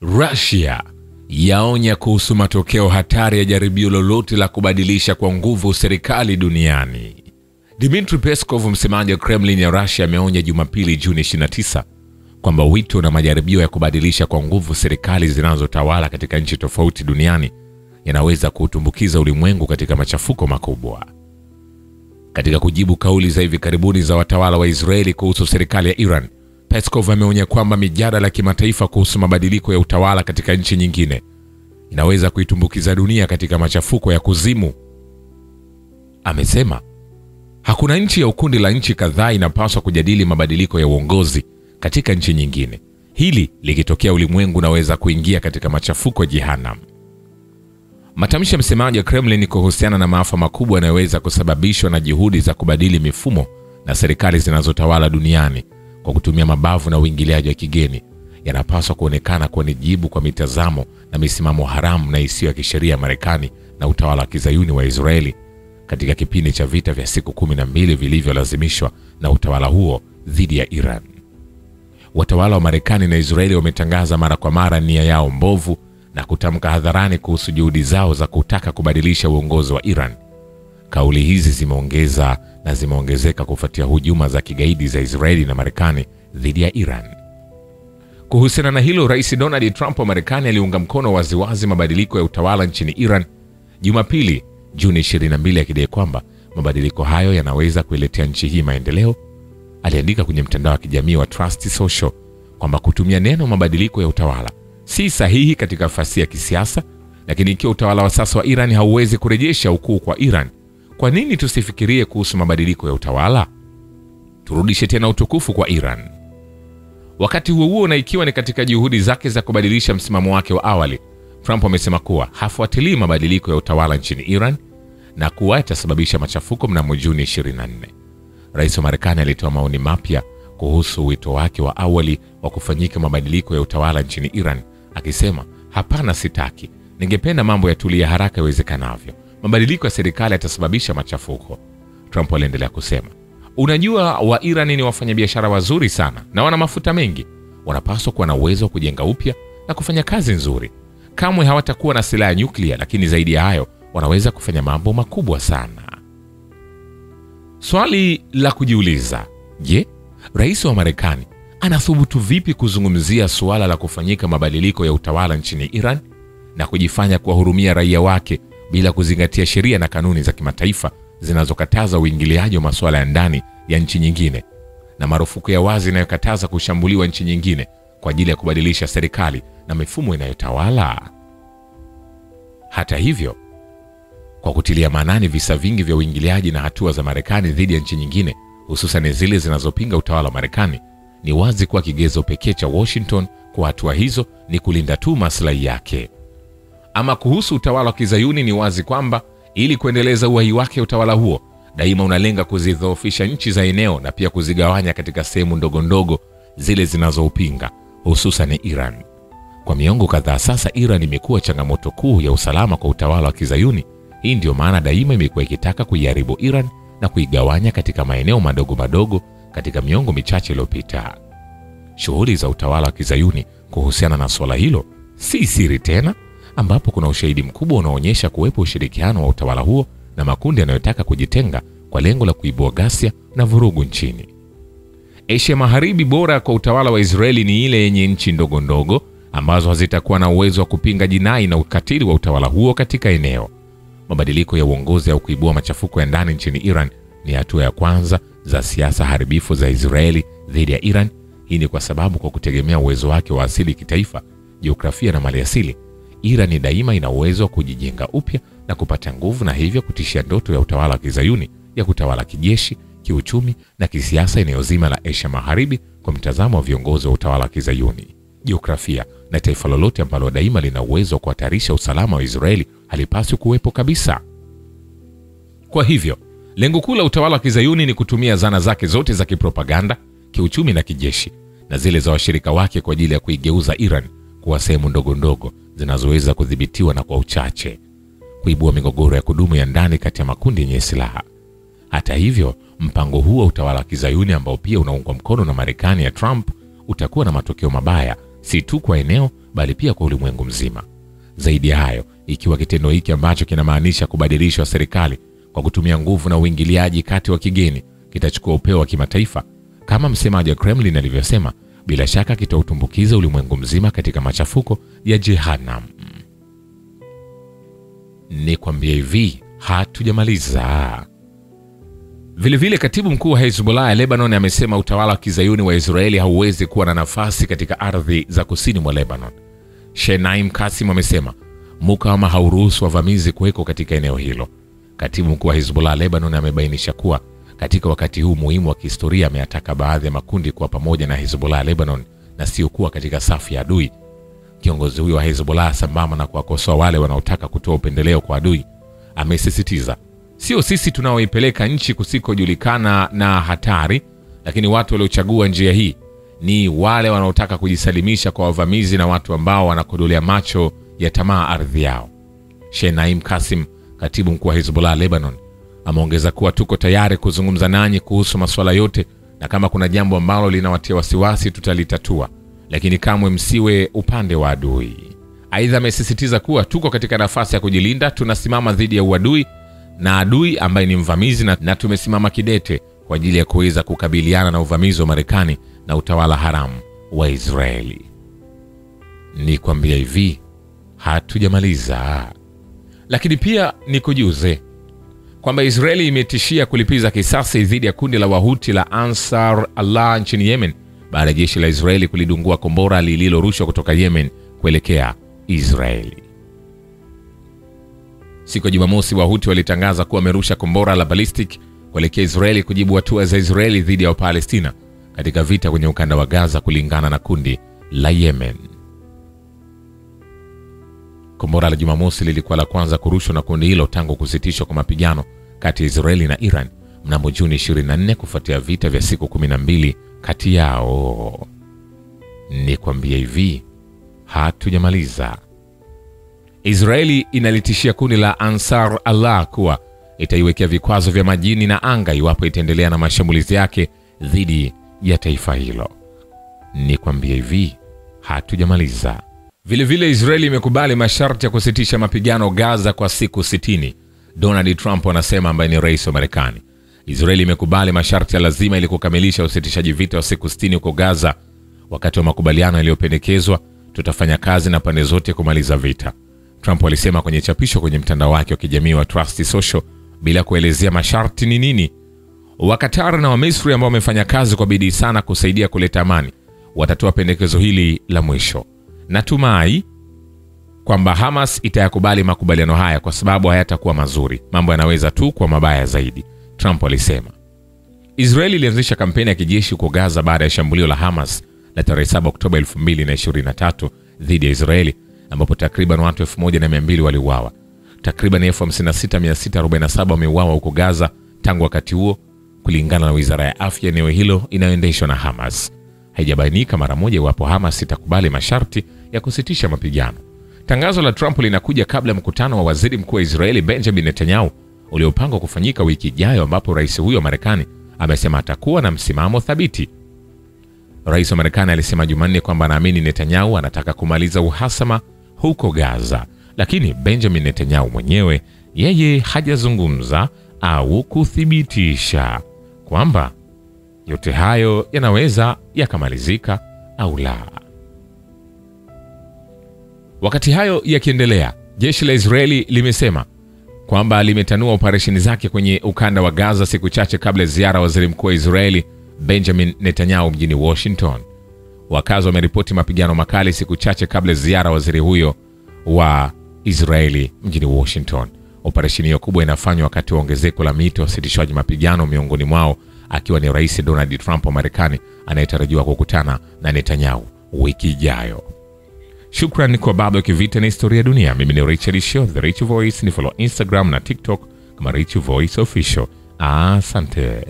Russia yaonya kuhusu matokeo hatari ya jaribio lolote la kubadilisha kwa nguvu serikali duniani. Dmitry Peskov, msemaji wa Kremlin ya Russia, ameonya Jumapili Juni 29 kwamba wito na majaribio ya kubadilisha kwa nguvu serikali zinazotawala katika nchi tofauti duniani yanaweza kuutumbukiza ulimwengu katika machafuko makubwa. Katika kujibu kauli za hivi karibuni za watawala wa Israeli kuhusu serikali ya Iran, Peskov ameonya kwamba mijadala ya kimataifa kuhusu mabadiliko ya utawala katika nchi nyingine inaweza kuitumbukiza dunia katika machafuko ya kuzimu. Amesema hakuna nchi ya ukundi la nchi kadhaa inapaswa kujadili mabadiliko ya uongozi katika nchi nyingine. Hili likitokea, ulimwengu unaweza kuingia katika machafuko ya jehanamu. Matamshi ya msemaji wa Kremlin kuhusiana na maafa makubwa yanayoweza kusababishwa na juhudi za kubadili mifumo na serikali zinazotawala duniani kwa kutumia mabavu na uingiliaji wa kigeni yanapaswa kuonekana kuwa ni jibu kwa mitazamo na misimamo haramu na isiyo ya kisheria ya Marekani na utawala wa kizayuni wa Israeli katika kipindi cha vita vya siku 12 vilivyolazimishwa na utawala huo dhidi ya Iran. Watawala wa Marekani na Israeli wametangaza mara kwa mara nia yao mbovu na kutamka hadharani kuhusu juhudi zao za kutaka kubadilisha uongozi wa Iran. Kauli hizi zimeongezeka kufuatia hujuma za kigaidi za Israeli na Marekani dhidi ya Iran. Kuhusiana na hilo, Rais Donald Trump wa Marekani aliunga mkono waziwazi mabadiliko ya utawala nchini Iran Jumapili Juni 22, akidai kwamba mabadiliko hayo yanaweza kuiletea nchi hii maendeleo. Aliandika kwenye mtandao wa kijamii wa Trust Social kwamba kutumia neno mabadiliko ya utawala si sahihi katika fasihi ya kisiasa, lakini ikiwa utawala wa sasa wa Iran hauwezi kurejesha ukuu kwa Iran, kwa nini tusifikirie kuhusu mabadiliko ya utawala? Turudishe tena utukufu kwa Iran. Wakati huo huo, na ikiwa ni katika juhudi zake za kubadilisha msimamo wake wa awali, Trump amesema kuwa hafuatilii mabadiliko ya utawala nchini Iran na kuwa yatasababisha machafuko mnamo Juni 24. Rais wa Marekani alitoa maoni mapya kuhusu wito wake wa awali wa kufanyika mabadiliko ya utawala nchini Iran, akisema, hapana, sitaki. Ningependa mambo yatulie haraka iwezekanavyo. Mabadiliko ya serikali yatasababisha machafuko. Trump aliendelea kusema, unajua, wa Iran ni wafanyabiashara wazuri sana na wana mafuta mengi. Wanapaswa kuwa na uwezo wa kujenga upya na kufanya kazi nzuri. Kamwe hawatakuwa na silaha ya nyuklia, lakini zaidi ya hayo wanaweza kufanya mambo makubwa sana. Swali la kujiuliza, je, rais wa Marekani anathubutu vipi kuzungumzia suala la kufanyika mabadiliko ya utawala nchini Iran na kujifanya kuwahurumia raia wake bila kuzingatia sheria na kanuni za kimataifa zinazokataza uingiliaji wa masuala ya ndani ya nchi nyingine na marufuku ya wazi inayokataza kushambuliwa nchi nyingine kwa ajili ya kubadilisha serikali na mifumo inayotawala? Hata hivyo, kwa kutilia maanani visa vingi vya uingiliaji na hatua za Marekani dhidi ya nchi nyingine, hususan zile zinazopinga utawala wa Marekani, ni wazi kuwa kigezo pekee cha Washington kwa hatua hizo ni kulinda tu maslahi yake. Ama kuhusu utawala wa kizayuni, ni wazi kwamba ili kuendeleza uhai wake utawala huo daima unalenga kuzidhoofisha nchi za eneo na pia kuzigawanya katika sehemu ndogo ndogo zile zinazoupinga, hususan Iran. Kwa miongo kadhaa sasa, Iran imekuwa changamoto kuu ya usalama kwa utawala wa kizayuni. Hii ndio maana daima imekuwa ikitaka kuiharibu Iran na kuigawanya katika maeneo madogo madogo katika miongo michache iliyopita. Shughuli za utawala wa kizayuni kuhusiana na swala hilo si siri tena, ambapo kuna ushahidi mkubwa unaonyesha kuwepo ushirikiano wa utawala huo na makundi yanayotaka kujitenga kwa lengo la kuibua ghasia na vurugu nchini. Asia Magharibi bora kwa utawala wa Israeli ni ile yenye nchi ndogo ndogo ambazo hazitakuwa na uwezo wa kupinga jinai na ukatili wa utawala huo katika eneo. Mabadiliko ya uongozi au kuibua machafuko ya ndani nchini Iran ni hatua ya kwanza za siasa haribifu za Israeli dhidi ya Iran. Hii ni kwa sababu kwa kutegemea uwezo wake wa asili kitaifa, jiografia na maliasili, Iran daima ina uwezo wa kujijenga upya na kupata nguvu, na hivyo kutishia ndoto ya utawala wa kizayuni ya kutawala kijeshi, kiuchumi na kisiasa eneo zima la Asia Magharibi kwa mtazamo wa viongozi wa utawala wa kizayuni. Jiografia na taifa lolote ambalo daima lina uwezo wa kuhatarisha usalama wa Israeli halipaswi kuwepo kabisa. Kwa hivyo, lengo kuu la utawala wa kizayuni ni kutumia zana zake zote za kipropaganda, kiuchumi na kijeshi na zile za washirika wake kwa ajili ya kuigeuza Iran kuwa sehemu ndogo ndogo zinazoweza kudhibitiwa na kwa uchache, kuibua migogoro ya kudumu ya ndani kati ya makundi yenye silaha. Hata hivyo, mpango huu wa utawala wa kizayuni ambao pia unaungwa mkono na Marekani ya Trump utakuwa na matokeo mabaya si tu kwa eneo bali pia kwa ulimwengu mzima. Zaidi ya hayo, ikiwa kitendo hiki ambacho kinamaanisha kubadilishwa serikali kwa kutumia nguvu na uingiliaji kati wa kigeni kitachukua upeo wa kimataifa, kama msemaji wa Kremlin alivyosema, bila shaka kitautumbukiza ulimwengu mzima katika machafuko ya Jehannam. Nikwambie hivi, hatujamaliza. Vilevile katibu mkuu wa Hezbollah ya Lebanon amesema utawala wa kizayuni wa Israeli hauwezi kuwa na nafasi katika ardhi za kusini mwa Lebanon. Sheikh Naim Qasim amesema mukawama hauruhusu wavamizi kuweko katika eneo hilo. Katibu mkuu wa Hezbollah Lebanon amebainisha kuwa katika wakati huu muhimu wa kihistoria ameataka baadhi ya makundi kuwa pamoja na Hezbollah Lebanon na sio kuwa katika safu ya adui. Kiongozi huyo wa Hezbollah, sambamba na kuwakosoa wale wanaotaka kutoa upendeleo kwa adui, amesisitiza, sio sisi tunaoipeleka nchi kusikojulikana na hatari, lakini watu waliochagua njia hii ni wale wanaotaka kujisalimisha kwa wavamizi na watu ambao wanakodolea macho ya tamaa ardhi yao. Sheikh Naim Qasim, katibu mkuu wa Hezbollah Lebanon, ameongeza kuwa tuko tayari kuzungumza nanyi kuhusu masuala yote, na kama kuna jambo ambalo linawatia wasiwasi tutalitatua, lakini kamwe msiwe upande wa adui. Aidha, amesisitiza kuwa tuko katika nafasi ya kujilinda, tunasimama dhidi ya uadui na adui ambaye ni mvamizi, na tumesimama kidete kwa ajili ya kuweza kukabiliana na uvamizi wa Marekani na utawala haramu wa Israeli. Nikwambia hivi, hatujamaliza. Lakini pia nikujuze kwamba Israeli imetishia kulipiza kisasi dhidi ya kundi la Wahuti la Ansar Allah nchini Yemen baada ya jeshi la Israeli kulidungua kombora lililorushwa kutoka Yemen kuelekea Israeli. Siku ya Jumamosi, Wahuti walitangaza kuwa wamerusha kombora la ballistic kuelekea Israeli kujibu hatua za Israeli dhidi ya Wapalestina katika vita kwenye ukanda wa Gaza, kulingana na kundi la Yemen. Kombora la Jumamosi lilikuwa la kwanza kurushwa na kundi hilo tangu kusitishwa kwa mapigano kati ya Israeli na Iran mnamo Juni 24 kufuatia vita vya siku 12 kati yao. Nikwambie hivi, hatujamaliza. Israeli inalitishia kundi la Ansar Allah kuwa itaiwekea vikwazo vya majini na anga iwapo itaendelea na mashambulizi yake dhidi ya taifa hilo. Nikwambie hivi, hatujamaliza. Vilevile Israeli imekubali masharti ya kusitisha mapigano Gaza kwa siku 60. Donald Trump anasema, ambaye ni rais wa Marekani, Israeli imekubali masharti ya lazima ili kukamilisha usitishaji vita wa siku 60 huko Gaza. Wakati wa makubaliano yaliyopendekezwa, tutafanya kazi na pande zote kumaliza vita, Trump alisema kwenye chapisho kwenye mtandao wake wa kijamii wa Trust Social, bila kuelezea masharti ni nini. Wa Qatar na wa Misri ambao wamefanya kazi kwa bidii sana kusaidia kuleta amani watatoa pendekezo hili la mwisho. Natumai kwamba Hamas itayakubali makubaliano haya kwa sababu hayatakuwa mazuri. Mambo yanaweza tu kuwa mabaya zaidi, Trump alisema. Israeli ilianzisha kampeni ya kijeshi huko Gaza baada ya shambulio la Hamas la tarehe 7 Oktoba 2023 dhidi ya Israeli, ambapo takriban watu 1200 waliuawa. Takriban 56,647 wameuawa huko Gaza tangu wakati huo, kulingana na Wizara ya Afya eneo hilo inayoendeshwa na Hamas. Haijabainika mara moja iwapo Hamas itakubali masharti ya kusitisha mapigano. Tangazo la Trump linakuja kabla ya mkutano wa Waziri Mkuu wa Israeli Benjamin Netanyahu uliopangwa kufanyika wiki ijayo, ambapo rais huyo wa Marekani amesema atakuwa na msimamo thabiti. Rais wa Marekani alisema Jumanne kwamba anaamini Netanyahu anataka kumaliza uhasama huko Gaza, lakini Benjamin Netanyahu mwenyewe yeye hajazungumza au kuthibitisha kwamba yote hayo yanaweza yakamalizika au la. Wakati hayo yakiendelea, jeshi la Israeli limesema kwamba limetanua operesheni zake kwenye ukanda wa Gaza siku chache kabla ya ziara waziri mkuu wa Israeli Benjamin Netanyahu mjini Washington. Wakazi wameripoti mapigano makali siku chache kabla ya ziara waziri huyo wa Israeli mjini Washington. Operesheni hiyo kubwa inafanywa wakati wa ongezeko la miito ya usitishwaji mapigano, miongoni mwao akiwa ni Rais Donald Trump wa Marekani anayetarajiwa kukutana na Netanyahu wiki ijayo. Shukrani kwa Baba Kivita na Historia Dunia. Mimi ni Richard Show, The Rich Voice. Ni follow Instagram na TikTok kama Rich Voice Official. Asante.